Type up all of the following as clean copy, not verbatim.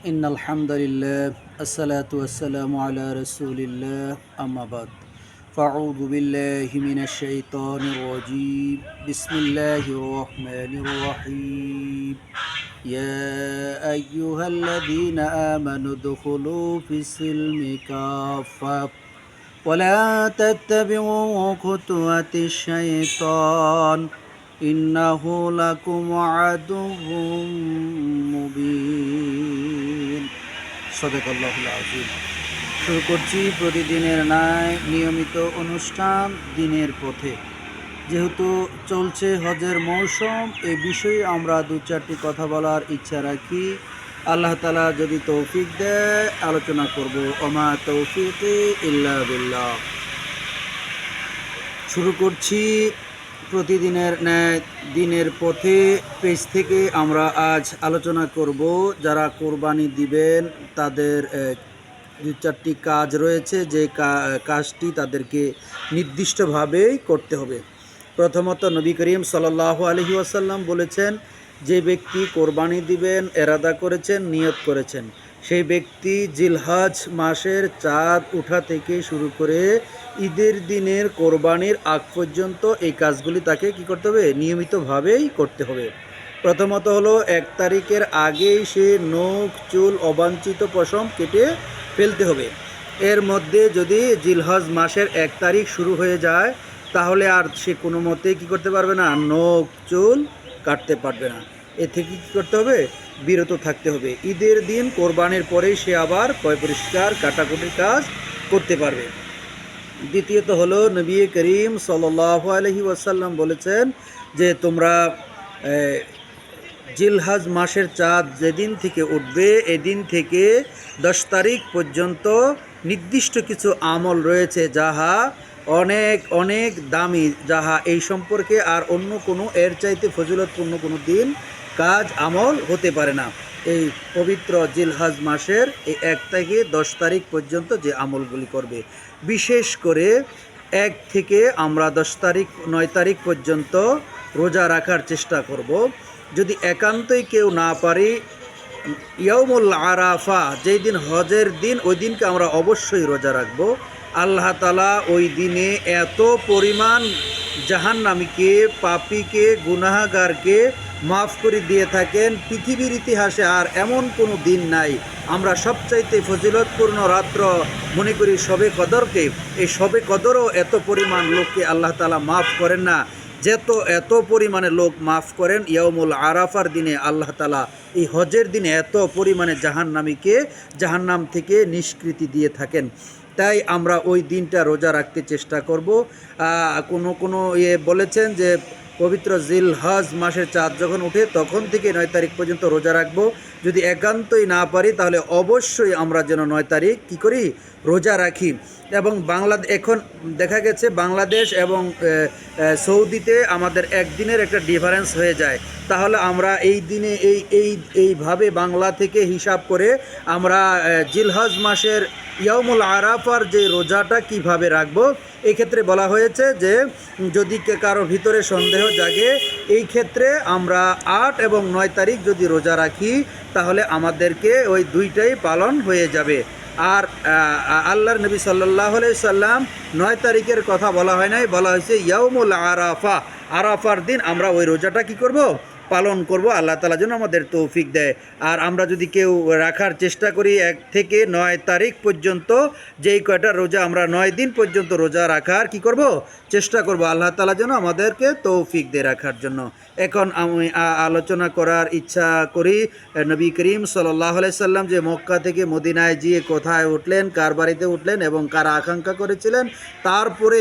إن الحمد لله الصلاة والسلام على رسول الله أما بعد فأعوذ بالله من الشيطان الرجيم بسم الله الرحمن الرحيم يا أيها الذين آمنوا ادخلوا في السلم كافة ولا تتبعوا خطوات الشيطان إنه لكم عدو মুবিন সাদাকাল্লাহুল আযীম। শুরু করছি প্রতিদিনের ন্যায় নিয়মিত অনুষ্ঠান দিনের পথে। যেহেতু চলছে হজের মৌসুম, এই বিষয়ে আমরা দু চারটি কথা বলার ইচ্ছা রাখি। আল্লাহ তাআলা যদি তৌফিক দেয় আলোচনা করব। ওমা তৌফিকি ইল্লা বিল্লাহ। শুরু করছি প্রতিদিনের ন্যায় দিনের পথে পেজ থেকে। আমরা আজ আলোচনা করব যারা কোরবানি দিবেন তাদের দু চারটি কাজ রয়েছে, যে কাজটি তাদেরকে নির্দিষ্টভাবেই করতে হবে। প্রথমত নবী করিম সাল্লাল্লাহু আলাইহি ওয়াসাল্লাম বলেছেন, যে ব্যক্তি কোরবানি দিবেন এরাদা করেছেন, নিয়ত করেছেন, সেই ব্যক্তি জিলহজ মাসের চাঁদ ওঠা থেকে শুরু করে ঈদের দিনের কোরবানির আগ পর্যন্ত এই কাজগুলি তাকে কি করতে হবে? নিয়মিতভাবেই করতে হবে। প্রথমত হলো 1 তারিখের আগেই সে নখ চুল অবাঞ্ছিত পশম কেটে ফেলতে হবে। এর মধ্যে যদি জিলহজ মাসের 1 তারিখ শুরু হয়ে যায় তাহলে আর সে কোনো মতেই কী করতে পারবে না? নখ চুল কাটতে পারবে না। এ থেকে কী করতে হবে? বিরত থাকতে হবে। ঈদের দিন কোরবানির পরেই সে আবার পরিষ্কার কাটাকুটির কাজ করতে পারবে। দ্বিতীয়ত হলো নবী করিম সাল্লাল্লাহু আলাইহি ওয়াসাল্লাম বলেছেন যে তোমরা জিলহজ মাসের চাঁদ যেদিন থেকে উঠবে এদিন থেকে 10 তারিখ পর্যন্ত নির্দিষ্ট কিছু আমল রয়েছে যাহা অনেক অনেক দামি, যাহা এই সম্পর্কে আর অন্য কোনো এর চাইতে ফজিলতপূর্ণ কোনো দিন কাজ আমল হতে পারে না। এই পবিত্র জিলহজ মাসের এই 1 থেকে 10 তারিখ পর্যন্ত যে আমলগুলি করবে, বিশেষ করে 1 থেকে আমরা 10 তারিখ 9 তারিখ পর্যন্ত রোজা রাখার চেষ্টা করব। যদি একান্তই কেউ না পারি, ইয়াউমুল আরাফা যেই দিন হজের দিন, ওই দিনকে আমরা অবশ্যই রোজা রাখব। আল্লাহ তাআলা ওই দিনে এত পরিমাণ জাহান্নামীকে, পাপীকে, গুনাহগারকে মাফ করে দিয়ে থাকেন, পৃথিবীর ইতিহাসে আর এমন কোনো দিন নাই। আমরা সবচাইতে ফজিলতপূর্ণ রাত্র মনে করি শবে কদরকে। এই শবে কদরও এত পরিমাণ লোককে আল্লাহ তাআলা মাফ করেন না, এত পরিমাণে লোক মাফ করেন ইয়াউমুল আরাফার দিনে। আল্লাহ তাআলা এই হজের দিনে এত পরিমাণে জাহান্নামীকে জাহান্নাম থেকে নিষ্কৃতি দিয়ে থাকেন। তাই আমরা ওই দিনটা রোজা রাখতে চেষ্টা করব। কোনো বলেছেন যে পবিত্র জিলহজ মাসের চাঁদ যখন ওঠে তখন থেকে 9 তারিখ পর্যন্ত রোজা রাখব। যদি একান্তই না পারি তাহলে অবশ্যই আমরা যেন 9 তারিখ কী করি? রোজা রাখি। এবং এখন দেখা গেছে বাংলাদেশ এবং সৌদিতে আমাদের একদিনের একটা ডিফারেন্স হয়ে যায়। তাহলে আমরা এই দিনে এইভাবে বাংলা থেকে হিসাব করে আমরা জিলহজ মাসের ইয়াউমুল আরাফার যে রোজাটা কিভাবে রাখবো, এই ক্ষেত্রে বলা হয়েছে যে যদি কারো ভিতরে সন্দেহ জাগে, এই ক্ষেত্রে আমরা 8 এবং 9 তারিখ যদি রোজা রাখি তাহলে আমাদেরকে ওই দুইটাই পালন হয়ে যাবে। আর আল্লাহর নবী সাল্লাল্লাহু আলাইহি সাল্লাম 9 তারিখের কথা বলা হয় নাই, বলা হয়েছে ইয়াউমুল আরাফা। আরাফার দিন আমরা ওই রোজাটা কি করব? পালন করব। আল্লাহ তাআলা যেন আমাদের তৌফিক দেয়। আর আমরা যদি কেউ রাখার চেষ্টা করি 1 থেকে 9 তারিখ পর্যন্ত, যেই কয়টা রোজা আমরা 9 দিন পর্যন্ত রোজা রাখার কি করব? চেষ্টা করব। আল্লাহ তাআলা যেন আমাদেরকে তৌফিক দিয়ে রাখার জন্য। এখন আমি আলোচনা করার ইচ্ছা করি নবী করিম সাল্লাল্লাহু আলাইহি সাল্লাম যে মক্কা থেকে মদিনায় গিয়ে কোথায় উঠলেন, কার বাড়িতে উঠলেন এবং কার আকাঙ্ক্ষা করেছিলেন। তারপরে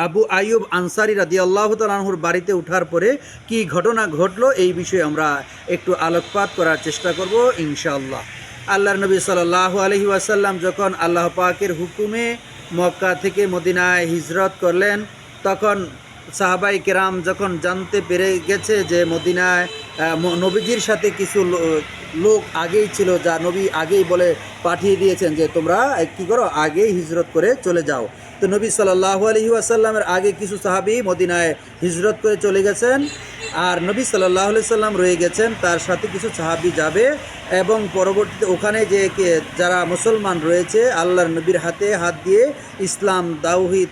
আবু আইয়ুব আনসারী রাদিয়াল্লাহু তাআলা আনহুর বাড়িতে ওঠার পরে কি ঘটনা ঘটলো, এই বিষয়ে আমরা একটু আলোকপাত করার চেষ্টা করব ইনশাআল্লাহ। আল্লাহর নবী সাল্লাল্লাহু আলাইহি ওয়াসাল্লাম যখন আল্লাহ পাকের হুকুমে মক্কা থেকে মদিনায় হিজরত করলেন, তখন সাহাবাই কেরাম যখন জানতে পেরে গেছে যে মদিনায় নবীজির সাথে কিছু লোক আগেই ছিল, যা নবী আগেই বলে পাঠিয়ে দিয়েছেন যে তোমরা কী করো, আগেই হিজরত করে চলে যাও। তো নবী সাল্লাল্লাহু আলাইহি ওয়াসাল্লামের আগে কিছু সাহাবী মদিনায় হিজরত করে চলে গেছেন, আর নবী সাল্লাল্লাহু আলাইহি সাল্লাম রয়ে গেছেন, তার সাথে কিছু সাহাবী যাবে এবং পরবর্তীতে ওখানে যে যারা মুসলমান রয়েছে আল্লাহর নবীর হাতে হাত দিয়ে ইসলাম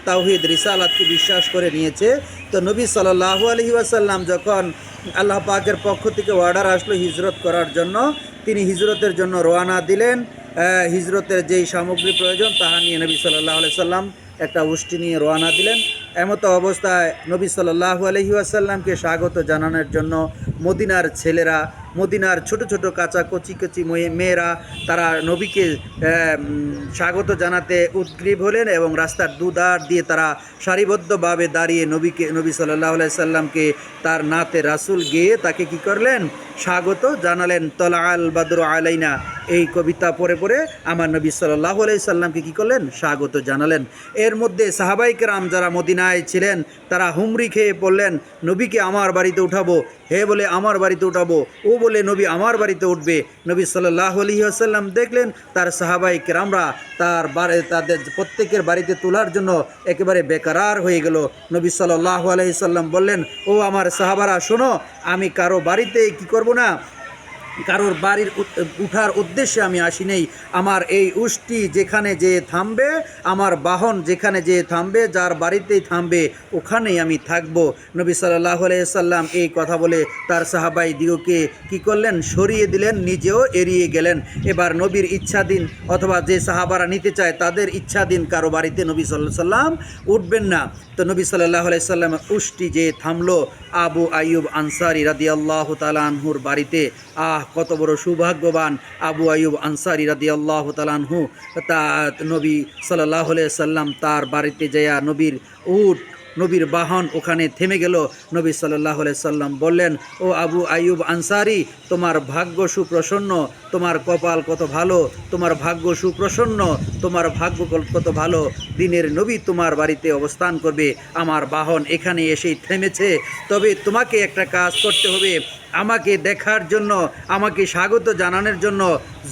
তাওহীদ রিসালাতকে বিশ্বাস করে নিয়েছে। তো নবী সাল্লাল্লাহু আলাইহি ওয়াসাল্লাম যখন আল্লাহ পাকের পক্ষ থেকে অর্ডার আসলো হিজরত করার জন্য, তিনি হিজরতের জন্য রওনা দিলেন। হিজরতের যেই সামগ্রী প্রয়োজন তাহা নিয়ে নবী সাল্লাল্লাহু আলাইহি সাল্লাম একটা উষ্টি নিয়ে রওনা দিলেন। এমতো অবস্থায় নবী সাল্লাল্লাহু আলাইহি ওয়াসাল্লামকে স্বাগত জানানোর জন্য মদিনার ছেলেরা, মদিনার ছোট ছোট কাঁচা কচি মেয়েরা তারা নবীকে স্বাগত জানাতে উদ্গ্রীব হলেন এবং রাস্তার দুধার দিয়ে তারা সারিবদ্ধভাবে দাঁড়িয়ে নবী সাল্লাল্লাহু আলাইহি সাল্লামকে তার নাতে রাসূল গেয়ে তাকে কি করলেন, স্বাগত জানালেন। তলা আল বাদরু আলাইনা, এই কবিতা পড়ে পড়ে আমার নবী সাল্লাল্লাহু আলাইহি সাল্লামকে কী করলেন, স্বাগত জানালেন। এর মধ্যে সাহাবায়ে কেরাম যারা মদিনায় ছিলেন তারা হুমড়ি খেয়ে পড়লেন, নবীকে আমার বাড়িতে উঠাবো, হে বলে আমার বাড়িতে উঠাবো, ও বলে নবী আমার বাড়িতে উঠবে। নবী সাল্লাল্লাহু আলাইহি ওয়াসাল্লাম দেখলেন তার সাহাবায়ে কেরামরা তাদের প্রত্যেকের বাড়িতে তোলার জন্য একেবারে বেকারার হয়ে গেল। নবী সাল্লাল্লাহু আলাইহি সাল্লাম বললেন, ও আমার সাহাবারা শোনো, আমি কারো বাড়িতে কি করব না, কারোর বাড়ির উঠার উদ্দেশ্যে আমি আসি নেই। আমার এই উষ্টি যেখানে যে থামবে, আমার বাহন যেখানে যে থামবে, যার বাড়িতেই থামবে ওখানেই আমি থাকব। নবী সাল্লাল্লাহু আলাইহি সাল্লাম এই কথা বলে তার সাহাবাই দিগকে কী করলেন, সরিয়ে দিলেন, নিজেও এড়িয়ে গেলেন। এবার নবীর ইচ্ছাধীন অথবা যে সাহাবারা নিতে চায় তাদের ইচ্ছাধীন কারো বাড়িতে নবী সাল্লাল্লাহু আলাইহি সাল্লাম উঠবেন না। তো নবী সাল্লাল্লাহু আলাইহি সাল্লাম উষ্টি যে থামলো আবু আইয়ুব আনসারী রাদিয়াল্লাহু তাআলা আনহুর বাড়িতে। কত বড় সৌভাগ্যবান আবু আইয়ুব আনসারী রাদিয়াল্লাহু তাআলা আনহু। তা নবী সাল্লাল্লাহু আলাইহি সাল্লাম তার বাড়িতে যাইয়া নবীর বাহন ওখানে থেমে গেল। নবী সাল্লাল্লাহু আলাইহি সাল্লাম বললেন, ও আবু আইয়ুব আনসারী, তোমার ভাগ্য সুপ্রসন্ন, তোমার কপাল কত ভালো, তোমার ভাগ্য সুপ্রসন্ন, তোমার ভাগ্য কত ভালো, দিনের নবী তোমার বাড়িতে অবস্থান করবে, আমার বাহন এখানে এসেই থেমেছে। তবে তোমাকে একটা কাজ করতে হবে, আমাকে দেখার জন্য, আমাকে স্বাগত জানানোর জন্য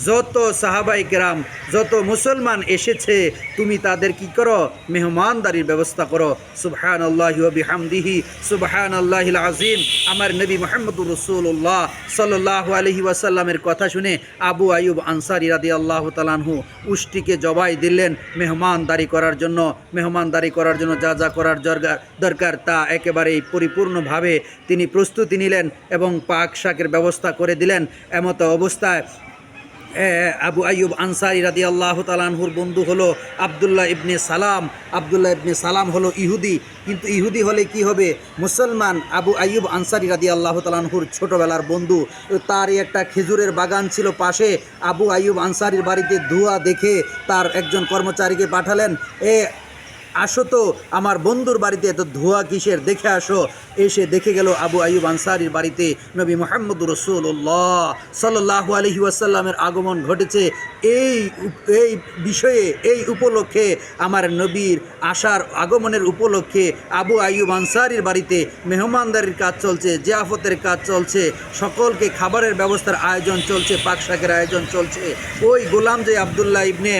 যত সাহাবায়ে কেরাম, যত মুসলমান এসেছে, তুমি তাদের কি করো, মেহমানদারির ব্যবস্থা করো। সুবহানাল্লাহি ওয়া বিহামদিহি সুবহানাল্লাহিল আযীম। আমার নবী মুহাম্মদুর রাসূলুল্লাহ সাল্লাল্লাহু আলাইহি ওয়াসাল্লামের কথা শুনে আবু আইয়ুব আনসারী রাদিয়াল্লাহু তাআলা আনহু উষ্টিকে জবাই দিলেন মেহমানদারি করার জন্য। মেহমানদারি করার জন্য যা যা করার দরকার তা একেবারেই পরিপূর্ণভাবে তিনি প্রস্তুতি নিলেন এবং পাক শাকের ব্যবস্থা করে দিলেন। এমতো অবস্থায় আবু আইয়ুব আনসারী রাদিয়াল্লাহু তাআলা আনহুর বন্ধু হলো আব্দুল্লাহ ইবনে সালাম। আব্দুল্লাহ ইবনে সালাম হলো ইহুদি, কিন্তু ইহুদি হলে কি হবে, মুসলমান। আবু আইয়ুব আনসারী রাদিয়াল্লাহু তাআলা আনহুর ছোটোবেলার বন্ধু। তারই একটা খেজুরের বাগান ছিল পাশে। আবু আইয়ুব আনসারীর বাড়িতে ধোঁয়া দেখে তার একজন কর্মচারীকে পাঠালেন, আসো তো আমার বন্ধুর বাড়িতে এত ধোঁয়া কিসের, দেখে আসো। এসে দেখে গেল আবু আইয়ুব আনসারীর বাড়িতে নবী মুহাম্মদুর রাসূলুল্লাহ সাল্লাল্লাহু আলাইহি ওয়াসাল্লামের আগমন ঘটেছে। এই বিষয়ে, এই উপলক্ষে, আমার নবীর আসার আগমনের উপলক্ষে আবু আইয়ুব আনসারীর বাড়িতে মেহমানদারির কাজ চলছে, জিয়াফতের কাজ চলছে, সকলকে খাবারের ব্যবস্থার আয়োজন চলছে, পাক শাকের আয়োজন চলছে। ওই গোলাম যে আব্দুল্লাহ ইবনে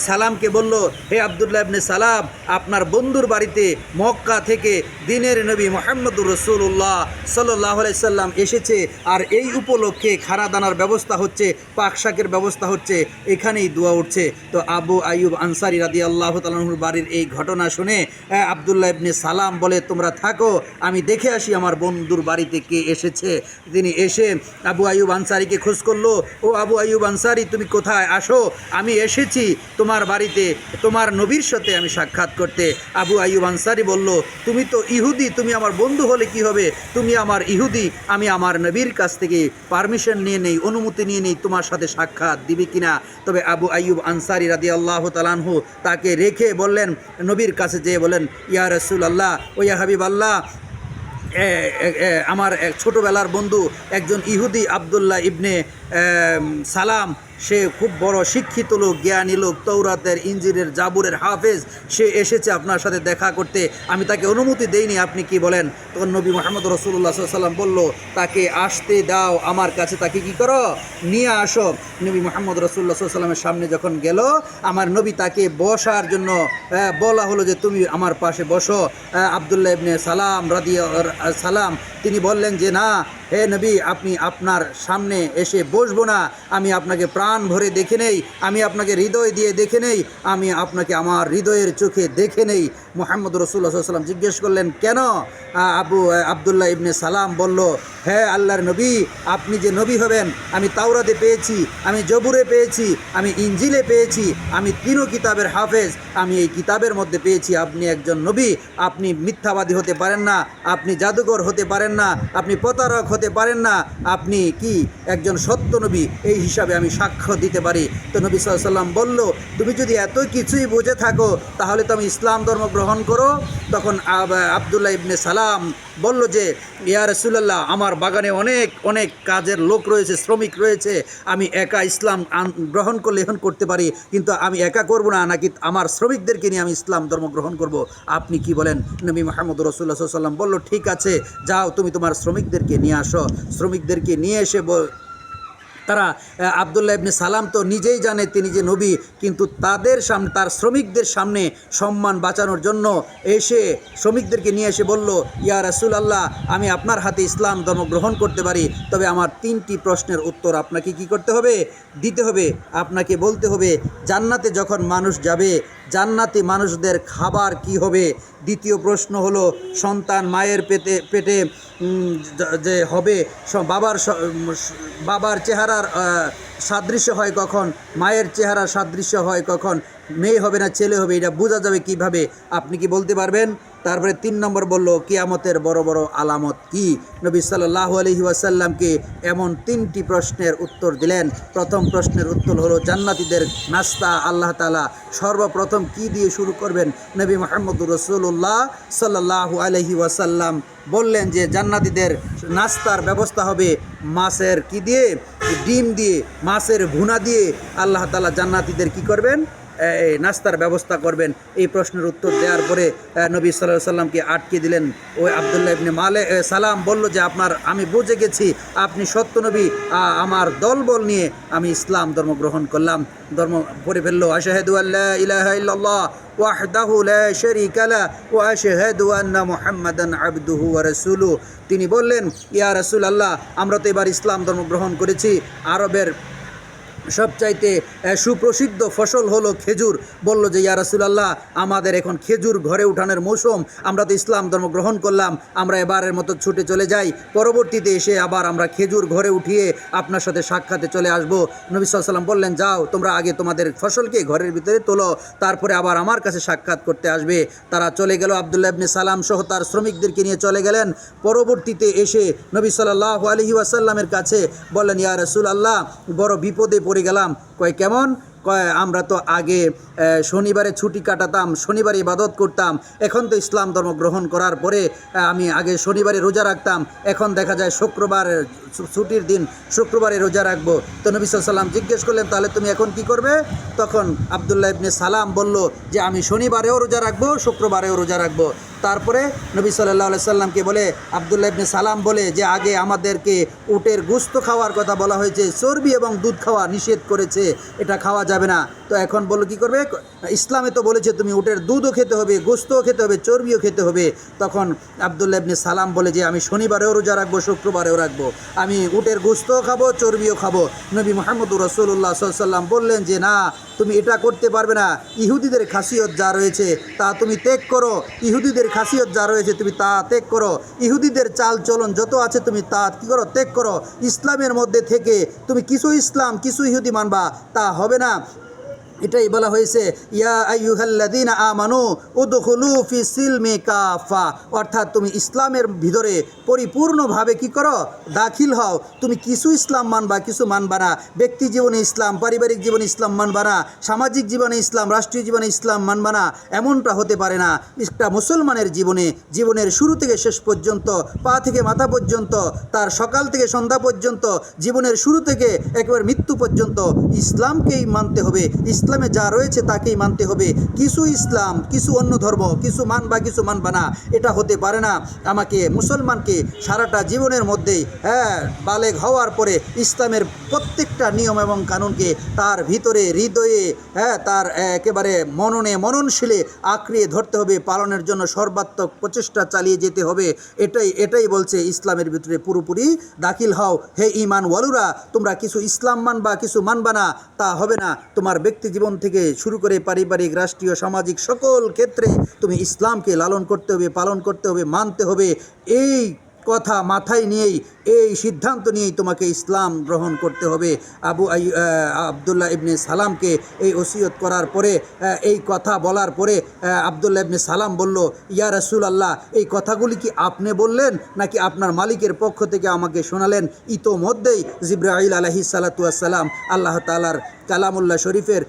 সালামকে বলল, হে আব্দুল্লাহ ইবনে সালাম, আপনার বন্ধুর বাড়িতে মক্কা থেকে দিনের নবী মুহাম্মদুর রাসূলুল্লাহ সাল্লাল্লাহু আলাইহি সাল্লাম এসেছে, আর এই উপলক্ষে খারা দানার ব্যবস্থা হচ্ছে, পাক শাকের ব্যবস্থা হচ্ছে, এখানেই দোয়া উঠছে। তো আবু আইয়ুব আনসারী রাদিয়াল্লাহু তাআলা আনহুর বাড়ির এই ঘটনা শুনে আব্দুল্লাহ ইবনে সালাম বলে, তোমরা থাকো, আমি দেখে আসি আমার বন্ধুর বাড়িতে কে এসেছে। তিনি এসে আবু আইয়ুব আনসারীকে খোঁজ করলো, ও আবু আইয়ুব আনসারী, তুমি কোথায়, আসো, আমি এসেছি তোমার বাড়িতে, তোমার নবীর সাথে আমি সাক্ষাৎ করতে। আবু আইয়ুব আনসারী বলল, তুমি তো ইহুদি, তুমি আমার বন্ধু হলে কি হবে, তুমি আমার ইহুদি, আমি আমার নবীর কাছ থেকে পারমিশন নিয়ে নেই, অনুমতি নিয়ে নেই, তোমার সাথে সাক্ষাৎ দিবে কিনা। তবে আবু আইয়ুব আনসারী রাদিয়াল্লাহু তাআলা আনহু তাকে রেখে বললেন, নবীর কাছে যেয়ে বলেন, ইয়া রাসূলুল্লাহ ও ইয়া হাবিবাল্লাহ, আমার ছোটোবেলার বন্ধু একজন ইহুদি আব্দুল্লাহ ইবনে সালাম, সে খুব বড় শিক্ষিত লোক, জ্ঞানী লোক, তৌরাতের, ইঞ্জিলের, জাবুরের হাফেজ, সে এসেছে আপনার সাথে দেখা করতে, আমি তাকে অনুমতি দেইনি, আপনি কি বলেন? তখন নবী মুহাম্মদ রাসূলুল্লাহ সাল্লাল্লাহু আলাইহি ওয়াসাল্লাম বলল, তাকে আসতে দাও, আমার কাছে তাকে কি করো, নিয়ে আসো। নবী মুহাম্মদ রাসূলুল্লাহ সাল্লাল্লাহু আলাইহি ওয়াসাল্লামের সামনে যখন গেল, আমার নবী তাকে বসার জন্য বলা হলো যে তুমি আমার পাশে বসো। আব্দুল্লাহ ইবনে সালাম তিনি বললেন যে না, হে নবী, আপনি আপনার সামনে এসে বসবো না, আমি আপনাকে প্রাণ ভরে দেখে নেই, আমি আপনাকে হৃদয় দিয়ে দেখে নেই, আমি আপনাকে আমার হৃদয়ের চোখে দেখে নেই। মুহাম্মদ রাসূলুল্লাহ সাল্লাল্লাহু আলাইহি ওয়াসাল্লাম জিজ্ঞেস করলেন, কেন? আব্দুল্লাহ ইবনে সালাম বলল, হ্যাঁ আল্লাহর নবী, আপনি যে নবী হবেন আমি তাওরাতে পেয়েছি, আমি জবুরে পেয়েছি, আমি ইঞ্জিলে পেয়েছি, আমি তিনও কিতাবের হাফেজ, আমি এই কিতাবের মধ্যে পেয়েছি আপনি একজন নবী, আপনি মিথ্যাবাদী হতে পারেন না, আপনি জাদুকর হতে পারেন না, আপনি প্রতারক হতে পারেন না, আপনি কি একজন সত্য নবী, এই হিসাবে আমি সাক্ষ্য দিতে পারি। তো নবী সাল্লাল্লাহু আলাইহি ওয়াসাল্লাম বলল, তুমি যদি এত কিছুই বুঝে থাকো তাহলে তো আমি ইসলাম ধর্ম গ্রহণ করো। তখন আব্দুল্লাহ ইবনে সালাম বলল যে ইয়া রাসূলুল্লাহ, আমার বাগানে অনেক অনেক কাজের লোক রয়েছে, শ্রমিক রয়েছে, আমি একা ইসলাম গ্রহণ করলে এখন করতে পারি, কিন্তু আমি একা করব না, নাকি আমার শ্রমিকদেরকে নিয়ে আমি ইসলাম ধর্ম গ্রহণ করব, আপনি কি বলেন? নবী মুহাম্মদ রাসূলুল্লাহ সাল্লাল্লাহু আলাইহি ওয়াসাল্লাম বলল, ঠিক আছে, যাও তুমি তোমার শ্রমিকদেরকে নিয়ে আসো। শ্রমিকদেরকে নিয়ে এসে তারা আব্দুল্লাহ ইবনে সালাম তো নিজেই জানে তিনি যে নবী, কিন্তু তাদের সামনে, তার শ্রমিকদের সামনে সম্মান বাঁচানোর জন্য এসে শ্রমিকদেরকে নিয়ে এসে বলল, ইয়া রাসূলুল্লাহ, আমি আপনার হাতে ইসলাম ধর্ম গ্রহণ করতে পারি, তবে আমার 3টি প্রশ্নের উত্তর আপনাকে কি করতে হবে, দিতে হবে। আপনাকে বলতে হবে জান্নাতে যখন মানুষ যাবে, জান্নাতি মানুষদের খাবার কি হবে। দ্বিতীয় প্রশ্ন হলো, সন্তান মায়ের পেটে যে হবে, বাবার চেহারার সাদৃশ্য হয় কখন, মায়ের চেহারা সাদৃশ্য হয় কখন, মেয়ে হবে না ছেলে হবে, এটা বোঝা যাবে কিভাবে, আপনি কি বলতে পারবেন? তারপরে 3 নম্বর বলল, কিয়ামতের বড় বড় আলামত কি। নবী সাল্লাল্লাহু আলাইহি ওয়াসাল্লামকে এমন 3টি প্রশ্নের উত্তর দিলেন। প্রথম প্রশ্নের উত্তর হলো জান্নাতীদের নাস্তা আল্লাহ তাআলা সর্বপ্রথম কি দিয়ে শুরু করবেন। নবী মুহাম্মদুর রাসূলুল্লাহ সাল্লাল্লাহু আলাইহি ওয়াসাল্লাম বললেন যে জান্নাতীদের নাস্তার ব্যবস্থা হবে মাছের কি দিয়ে, ডিম দিয়ে, মাছের ভুনা দিয়ে আল্লাহ তাআলা জান্নাতীদের কি করবেন, এই নাস্তার ব্যবস্থা করবেন। এই প্রশ্নের উত্তর দেওয়ার পরে নবী সাল্লাল্লাহু আলাইহি ওয়াসাল্লামকে আটকে দিলেন। ওই আব্দুল্লাহ ইবনে সালাম বলল যে আমি বুঝে গেছি আপনি সত্য নবী, আমার দলবল নিয়ে আমি ইসলাম ধর্ম গ্রহণ করলাম, ধর্ম পড়ে ফেললো, আশহাদু আল্লা ইলাহা ইল্লাল্লাহ ওয়াহদাহু লা শারীকা লা ওয়া আশহাদু আন্না মুহাম্মাদান আবদুহু ওয়া রাসূলুহু। তিনি বললেন, ইয়া রাসূলুল্লাহ, আমরা তো এবার ইসলাম ধর্ম গ্রহণ করেছি, আরবের সবচাইতে সুপ্রসিদ্ধ ফসল হলো খেজুর। বলল যে ইয়া রাসূলুল্লাহ, আমাদের এখন খেজুর ঘরে উঠানোর মৌসুম, আমরা তো ইসলাম ধর্ম গ্রহণ করলাম, আমরা এবারের মতো ছুটে চলে যাই, পরবর্তীতে এসে আবার আমরা খেজুর ঘরে উঠিয়ে আপনার সাথে সাক্ষাতে চলে আসব। নবী সাল্লাল্লাহু আলাইহি ওয়াসাল্লাম বললেন, যাও তোমরা আগে তোমাদের ফসলকে ঘরের ভিতরে তোলো, তারপরে আবার আমার কাছে সাক্ষাৎ করতে আসবে। তারা চলে গেল, আব্দুল্লাহ ইবনে সালাম সহ তার শ্রমিকদেরকে নিয়ে চলে গেলেন। পরবর্তীতে এসে নবী সাল্লাল্লাহু আলাইহি ওয়াসাল্লামের কাছে বললেন, ইয়া রাসূলুল্লাহ, বড় বিপদে পড়ে গেলাম। কয় কেমন? কয় আমরা তো আগে শনিবারে ছুটি কাটাতাম, শনিবারে ইবাদত করতাম, এখন তো ইসলাম ধর্ম গ্রহণ করার পরে আমি আগে শনিবারে রোজা রাখতাম, এখন দেখা যায় শুক্রবার ছুটির দিন, শুক্রবারে রোজা রাখবো। তো নবী সাল্লাল্লাহু আলাইহি ওয়াসাল্লাম জিজ্ঞেস করলেন, তাহলে তুমি এখন কি করবে? তখন আব্দুল্লাহ ইবনে সালাম বলল যে আমি শনিবারেও রোজা রাখবো, শুক্রবারেও রোজা রাখবো। তারপরে নবী সাল্লাল্লাহু আলাইহি সাল্লামকে বলে, আব্দুল্লাহ ইবনে সালাম বলে যে আগে আমাদেরকে উটের গোশত খাওয়ার কথা বলা হয়েছে, চর্বি এবং দুধ খাওয়া নিষেধ করেছে, এটা খাওয়া যাবে না, তো এখন বলো কি করবে? ইসলামে তো বলেছে তুমি উটের দুধও খেতে হবে, গোশতও খেতে হবে, চর্বিও খেতে হবে। তখন আব্দুল্লাহ ইবনে সালাম বলে যে আমি শনিবারেও রোজা রাখবো, শুক্রবারেও রাখবো, আমি উটের গোশতও খাবো, চর্বিও খাবো। নবী মুহাম্মদুর রাসূলুল্লাহ সাল্লাল্লাহু আলাইহি ওয়াসাল্লাম বললেন যে না, তুমি এটা করতে পারবে না, ইহুদিদের খাসিয়ত যা রয়েছে তা তুমি ত্যাগ করো, ইহুদিদের খাসিয়ত যা রয়েছে তুমি তা ত্যাগ করো, ইহুদিদের চাল চলন যত আছে তুমি তা কী করো, ত্যাগ করো। ইসলামের মধ্যে থেকে তুমি কিছু ইসলাম কিছু ইহুদি মানবা, তা হবে না। এটাই বলা হয়েছে ইয়া আইয়ুহাল্লাযীনা আমানু উদখুলু ফি সিলমি কাফা, অর্থাৎ তুমি ইসলামের ভিতরে পরিপূর্ণভাবে কি করো, দাখিল হও। তুমি কিছু ইসলাম মানবা, কিছু মানবা না। ব্যক্তি জীবনে ইসলাম, পারিবারিক জীবনে ইসলাম মানবা না, সামাজিক জীবনে ইসলাম, রাষ্ট্রীয় জীবনে ইসলাম মানবা না, এমনটা হতে পারে না। একটা মুসলমানের জীবনের শুরু থেকে শেষ পর্যন্ত, পা থেকে মাথা পর্যন্ত, তার সকাল থেকে সন্ধ্যা পর্যন্ত, জীবনের শুরু থেকে একেবারে মৃত্যু পর্যন্ত ইসলামকেই মানতে হবে। ইসলামে যা রয়েছে তাকেই মানতে হবে। কিছু ইসলাম, কিছু অন্য ধর্ম, কিছু মানবা কিছু মানবা না, এটা হতে পারে না। আমাকে মুসলমানকে সারাটা জীবনের মধ্যেই বালেগ হওয়ার পরে ইসলামের প্রত্যেকটা নিয়ম এবং কানুনকে তার ভিতরে হৃদয়ে তার একেবারে মননশীলে আঁকড়িয়ে ধরতে হবে, পালনের জন্য সর্বাত্মক প্রচেষ্টা চালিয়ে যেতে হবে। এটাই বলছে ইসলামের ভিতরে পুরোপুরি দাখিল হও। হে ঈমান ওয়ালুরা, তোমরা কিছু ইসলাম মানবা কিছু মানবা না, তা হবে না। তোমার ব্যক্তি জীবন থেকে শুরু করে পারিবারিক, রাষ্ট্রীয়, সামাজিক সকল ক্ষেত্রে তুমি ইসলামকে লালন করতে হবে, পালন করতে হবে, মানতে হবে। এই কথা মাথায় নিয়েই, এই সিদ্ধান্ত নিয়েই তোমাকে ইসলাম গ্রহণ করতে হবে। আবদুল্লাহ ইবনে সালামকে এই ওসিয়ত করার পরে, এই কথা বলার পরে আবদুল্লাহ ইবনে সালাম বলল, ইয়া রাসূলুল্লাহ, এই কথাগুলি কি আপনি বললেন নাকি আপনার মালিকের পক্ষ থেকে আমাকে শোনালেন? ইতোমধ্যেই জিবরাইল আলাইহিস সালাতু ওয়াস সালাম আল্লাহ তাআলার কালামুল্লাহ শরীফের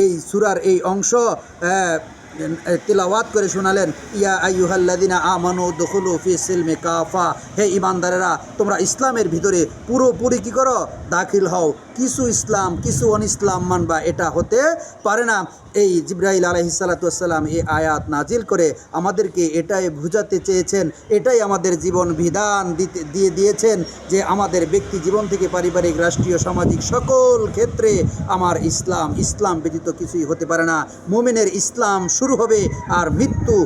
এই সূরার এই অংশ তিলাওয়াত করে শোনালেন, ইয়া আইয়ুহাল্লাযীনা আমানু দুখুলু ফি সিলমি কাফা, হে ঈমানদারেরা, তোমরা ইসলামের ভিতরে পুরোপুরি কি করো, দাখিল হও। কিছু ইসলাম কিছু অনিসলাম মানবা, এটা হতে পারে না। এই জিবরাইল আলাইহিস সালাতু ওয়াস সালাম এই আয়াত নাজিল করে আমাদেরকে এটাই বুঝাতে চেয়েছেন, এটাই আমাদের জীবন বিধান দিয়েছেন যে আমাদের ব্যক্তি জীবন থেকে পারিবারিক, রাষ্ট্রীয়, সামাজিক সকল ক্ষেত্রে আমার ইসলাম ব্যতীত কিছুই হতে পারে না। মুমিনের ইসলাম শুরু হবে আর মৃত্যু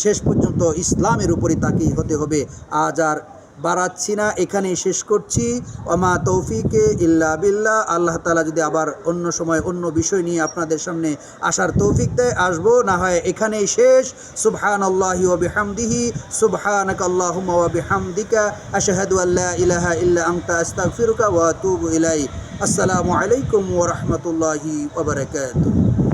শেষ পর্যন্ত ইসলামের উপরই তাকেই হতে হবে। আজ আর বাড়াচ্ছি না, এখানেই শেষ করছি। ওমা তৌফিকে ইল্লা বিল্লাহ। আল্লাহ তাআলা যদি আবার অন্য সময় অন্য বিষয় নিয়ে আপনাদের সামনে আসার তৌফিক দেয়, আসবো, না হয় এখানেই শেষ। সুবহানাল্লাহি ওয়া বিহামদিহি, সুবহানাকাল্লাহুম্মা ওয়া বিহামদিকা, আশহাদু আল্লা ইলাহা ইল্লা আনতা, আস্তাগফিরুকা ওয়া আতুবু ইলাইক। আসসালামু আলাইকুম ওয়া রাহমাতুল্লাহি ওয়া বারাকাতুহু।